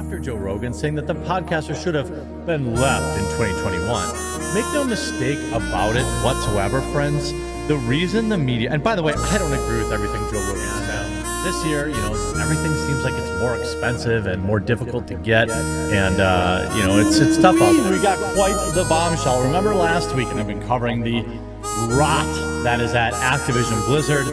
after Joe Rogan, saying that the podcaster should have been left in 2021. Make no mistake about it whatsoever, friends. The reason the media, and by the way, I don't agree with everything Joe Rogan said. This year, everything seems like it's more expensive and more difficult to get, and it's tough out there. We got quite the bombshell. Remember last week, and I've been covering the rot that is at Activision Blizzard.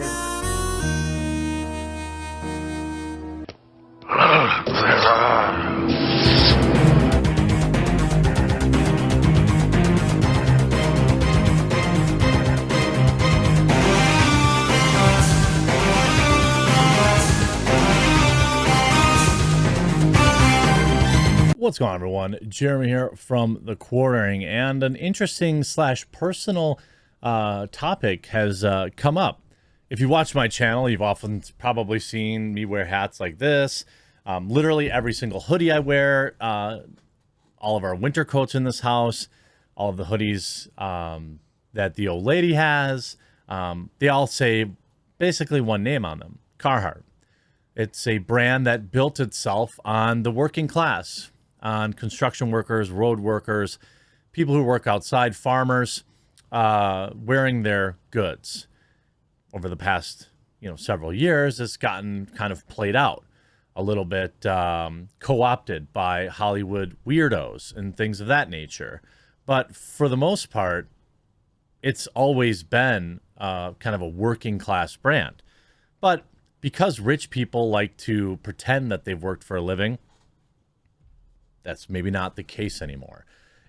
What's going on, everyone? Jeremy here from The Quartering, and an interesting / personal topic has come up. If you watch my channel, you've often probably seen me wear hats like this. Literally every single hoodie I wear, all of our winter coats in this house, all of the hoodies that the old lady has, they all say basically one name on them, Carhartt. It's a brand that built itself on the working class, on construction workers, road workers, people who work outside, farmers, wearing their goods. Over the past, several years, it's gotten kind of played out, a little bit co-opted by Hollywood weirdos and things of that nature. But for the most part, it's always been kind of a working class brand. But because rich people like to pretend that they've worked for a living, that's maybe not the case anymore.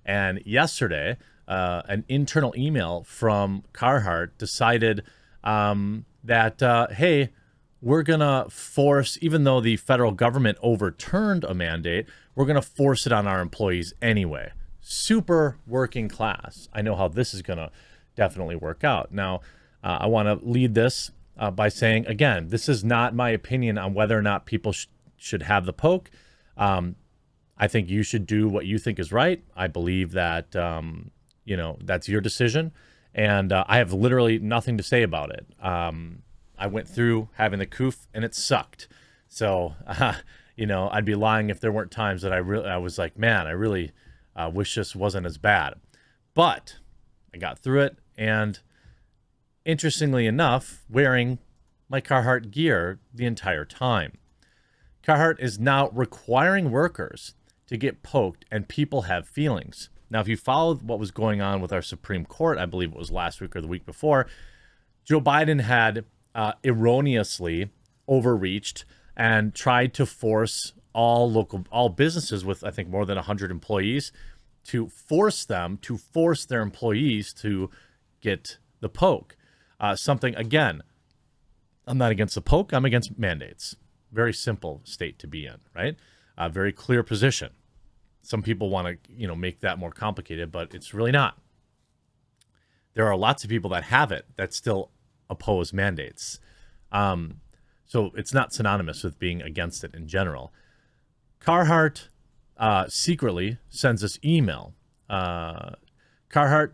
And yesterday, an internal email from Carhartt decided that, hey, we're going to force, even though the federal government overturned a mandate, we're going to force it on our employees anyway. Super working class. I know how this is going to definitely work out. Now, I want to lead this by saying, again, this is not my opinion on whether or not people should have the poke. I think you should do what you think is right. I believe that, that's your decision. And I have literally nothing to say about it. I went through having the coof and it sucked. So, I'd be lying if there weren't times that I was like, man, I really wish this wasn't as bad. But I got through it. And interestingly enough, wearing my Carhartt gear the entire time. Carhartt is now requiring workers to get poked, and people have feelings. Now, if you followed what was going on with our Supreme Court, I believe it was last week or the week before, Joe Biden had erroneously overreached and tried to force all businesses with, I think, more than 100 employees to force their employees to get the poke. Something, again, I'm not against the poke, I'm against mandates. Very simple state to be in, right? A very clear position. Some people want to, make that more complicated, but it's really not. There are lots of people that have it that still oppose mandates. So it's not synonymous with being against it in general. Carhartt secretly sends us email. Carhartt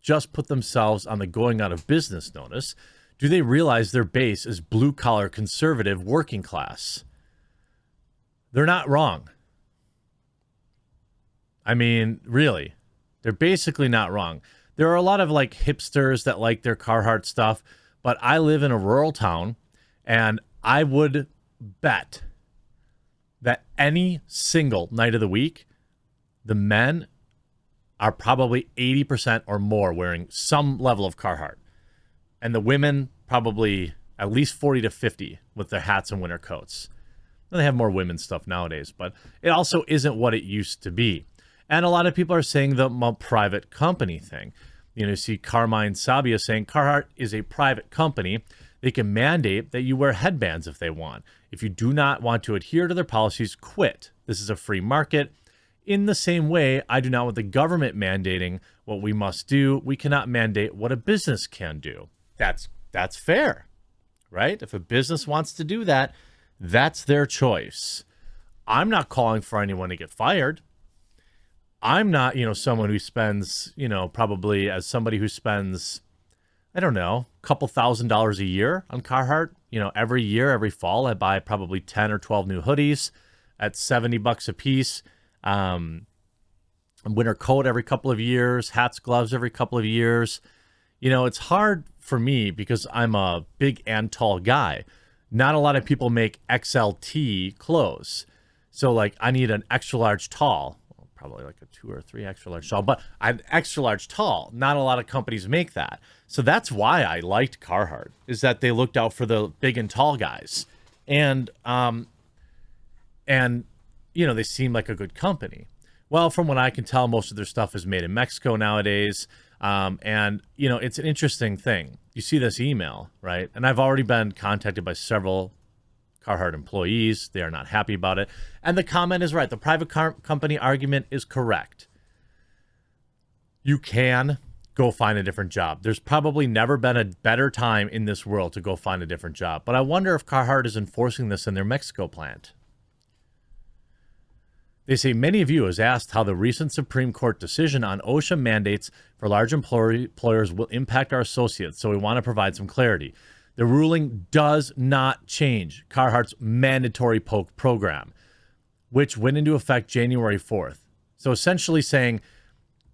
just put themselves on the going out of business notice. Do they realize their base is blue-collar, conservative, working class? They're not wrong. I mean, really, they're basically not wrong. There are a lot of hipsters that like their Carhartt stuff, but I live in a rural town, and I would bet that any single night of the week, the men are probably 80% or more wearing some level of Carhartt. And the women probably at least 40 to 50 with their hats and winter coats. They have more women's stuff nowadays, but it also isn't what it used to be. And a lot of people are saying the private company thing. You see Carmine Sabia saying Carhartt is a private company. They can mandate that you wear headbands if they want. If you do not want to adhere to their policies, quit. This is a free market. In the same way, I do not want the government mandating what we must do. We cannot mandate what a business can do. That's fair, right? If a business wants to do that, that's their choice. I'm not calling for anyone to get fired. I'm not, someone who spends, probably as somebody who spends, I don't know, a couple $1,000s a year on Carhartt. Every year, every fall, I buy probably 10 or 12 new hoodies. at $70 a piece. Winter coat every couple of years, hats, gloves every couple of years. You know, it's hard for me because I'm a big and tall guy. Not a lot of people make XLT clothes. So like I need an extra large tall, probably like a 2 or 3 extra large tall, but I'm extra large tall. Not a lot of companies make that. So that's why I liked Carhartt, is that they looked out for the big and tall guys. And you know, they seem like a good company. Well, from what I can tell, most of their stuff is made in Mexico nowadays. And, you know, it's an interesting thing. You see this email, right? And I've already been contacted by several Carhartt employees. They are not happy about it. And the comment is right. The private company argument is correct. You can go find a different job. There's probably never been a better time in this world to go find a different job. But I wonder if Carhartt is enforcing this in their Mexico plant. They say many of you has asked how the recent Supreme Court decision on OSHA mandates for large employers will impact our associates, so we want to provide some clarity. The ruling does not change Carhartt's mandatory poke program, which went into effect January 4th. So essentially saying,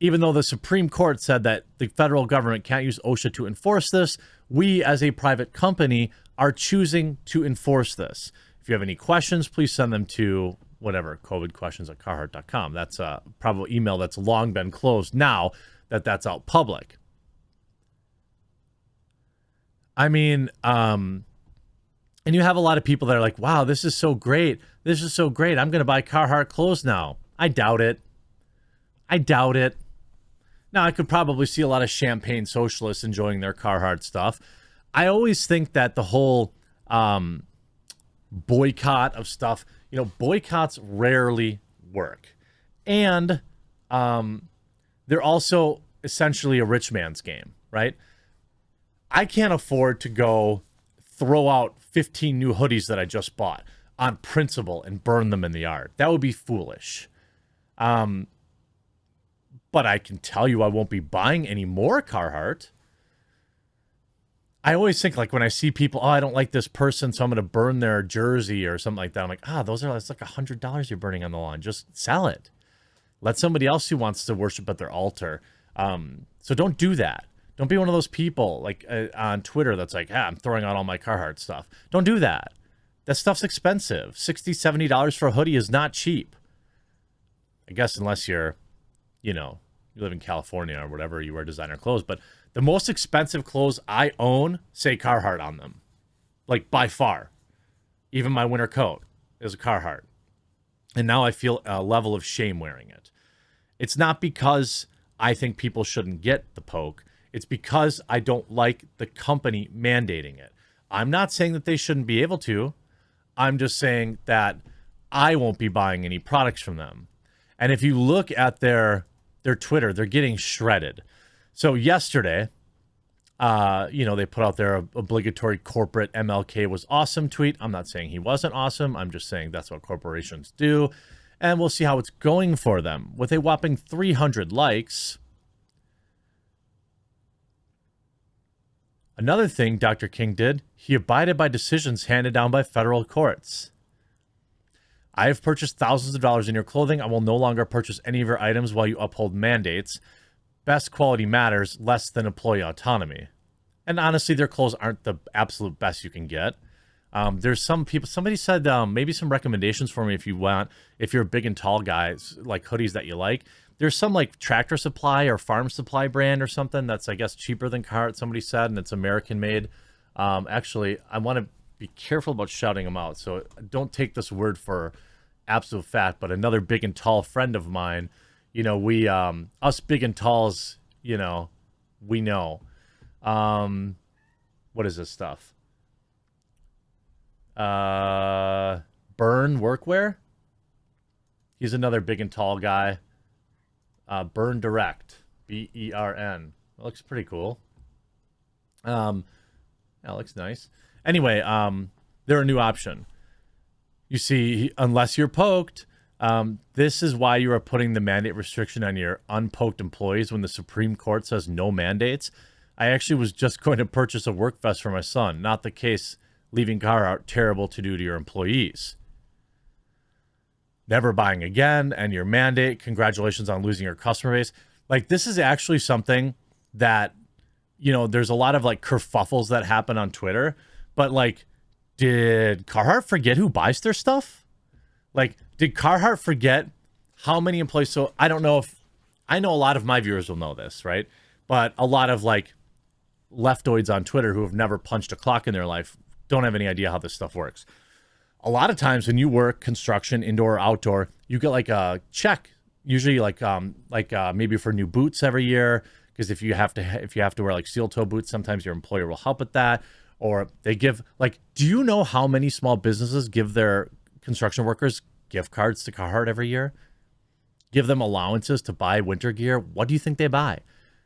even though the Supreme Court said that the federal government can't use OSHA to enforce this, we as a private company are choosing to enforce this. If you have any questions, please send them to whatever, covidquestions@carhartt.com. That's a probably email that's long been closed now that that's out public. I mean, and you have a lot of people that are like, wow, this is so great. This is so great. I'm going to buy Carhartt clothes now. I doubt it. I doubt it. Now, I could probably see a lot of champagne socialists enjoying their Carhartt stuff. I always think that the whole boycott of stuff, you know, boycotts rarely work. And they're also essentially a rich man's game, right? I can't afford to go throw out 15 new hoodies that I just bought on principle and burn them in the yard. That would be foolish. But I can tell you I won't be buying any more Carhartt. I always think, like, when I see people, oh, I don't like this person, so I'm going to burn their jersey or something like that. I'm like, that's like $100 you're burning on the lawn. Just sell it. Let somebody else who wants to worship at their altar. So don't do that. Don't be one of those people, like, on Twitter that's like, I'm throwing out all my Carhartt stuff. Don't do that. That stuff's expensive. $60, $70 for a hoodie is not cheap. I guess unless you're, you know, you live in California or whatever, you wear designer clothes. But the most expensive clothes I own say Carhartt on them. Like, by far. Even my winter coat is a Carhartt. And now I feel a level of shame wearing it. It's not because I think people shouldn't get the poke. It's because I don't like the company mandating it. I'm not saying that they shouldn't be able to. I'm just saying that I won't be buying any products from them. And if you look at their Twitter, they're getting shredded. So yesterday, you know, they put out their obligatory corporate MLK was awesome tweet. I'm not saying he wasn't awesome. I'm just saying that's what corporations do. And we'll see how it's going for them. With a whopping 300 likes. Another thing Dr. King did, he abided by decisions handed down by federal courts. I have purchased thousands of dollars in your clothing. I will no longer purchase any of your items while you uphold mandates. Best quality matters, less than employee autonomy. And honestly, their clothes aren't the absolute best you can get. There's some people, somebody said maybe some recommendations for me if you're a big and tall guys, like hoodies that you like. There's some like Tractor Supply or Farm Supply brand or something that's, I guess, cheaper than Carhartt, somebody said, and it's American made. Actually, I want to be careful about shouting them out, so don't take this word for absolute fact, but another big and tall friend of mine, you know, we, us big and talls, you know, we know. What is this stuff? Burn Workwear. He's another big and tall guy. Burn Direct, BERN. That looks pretty cool. That looks nice. Anyway, they're a new option. You see, unless you're poked, this is why you are putting the mandate restriction on your unpoked employees when the Supreme Court says no mandates. I actually was just going to purchase a work vest for my son. Not the case, leaving Carhartt terrible to do to your employees. never buying again, and your mandate, congratulations on losing your customer base. Like, this is actually something that, you know, there's a lot of like kerfuffles that happen on Twitter, but like, did Carhartt forget who buys their stuff? Like, did Carhartt forget how many employees? So I don't know if, I know a lot of my viewers will know this, right? But a lot of like leftoids on Twitter who have never punched a clock in their life don't have any idea how this stuff works. A lot of times when you work construction, indoor or outdoor, you get like a check, usually like maybe for new boots every year, because if you have to wear like steel toe boots, sometimes your employer will help with that. Or they give, like, do you know how many small businesses give their construction workers gift cards to Carhartt every year? Give them allowances to buy winter gear. What do you think they buy?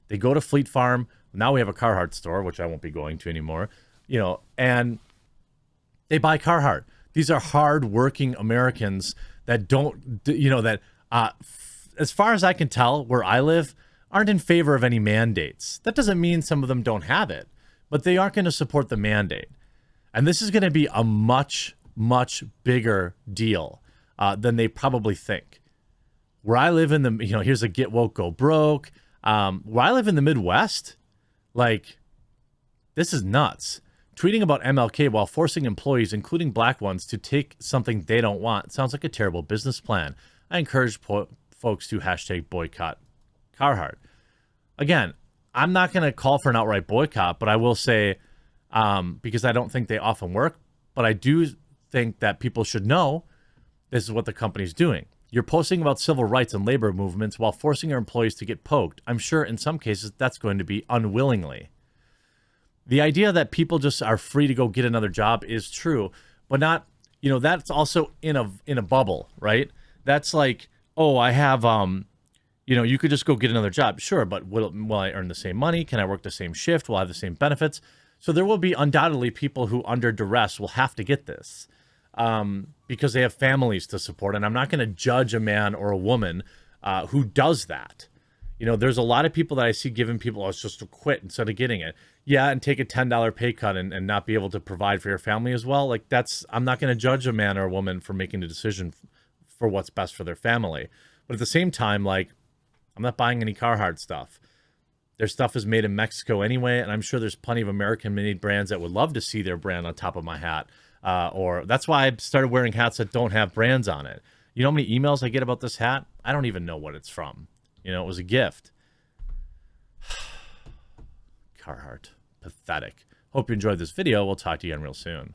They go to Fleet Farm. Now we have a Carhartt store, which I won't be going to anymore, you know, and they buy Carhartt. These are hard-working Americans that don't, you know, that as far as I can tell, where I live, aren't in favor of any mandates. That doesn't mean some of them don't have it, but they aren't going to support the mandate. And this is going to be a much, much bigger deal than they probably think. Where I live in the, you know, here's a get woke, go broke. Where I live in the Midwest, like, this is nuts. Tweeting about MLK while forcing employees, including black ones, to take something they don't want sounds like a terrible business plan. I encourage folks to hashtag boycott Carhartt. Again, I'm not going to call for an outright boycott, but I will say, because I don't think they often work, but I do think that people should know this is what the company's doing. You're posting about civil rights and labor movements while forcing your employees to get poked. I'm sure in some cases that's going to be unwillingly. The idea that people just are free to go get another job is true, but not, you know, that's also in a bubble, right? That's like, oh, I have, you know, you could just go get another job. Sure, but will I earn the same money? Can I work the same shift? Will I have the same benefits? So there will be undoubtedly people who under duress will have to get this because they have families to support. And I'm not going to judge a man or a woman who does that. You know, there's a lot of people that I see giving people, oh, it's just to quit instead of getting it. Yeah, and take a $10 pay cut and not be able to provide for your family as well. Like, that's, I'm not going to judge a man or a woman for making a decision for what's best for their family. But at the same time, like, I'm not buying any Carhartt stuff. Their stuff is made in Mexico anyway, and I'm sure there's plenty of American-made brands that would love to see their brand on top of my hat. Or that's why I started wearing hats that don't have brands on it. You know how many emails I get about this hat? I don't even know what it's from. You know, it was a gift. Carhartt. Pathetic. Hope you enjoyed this video. We'll talk to you again real soon.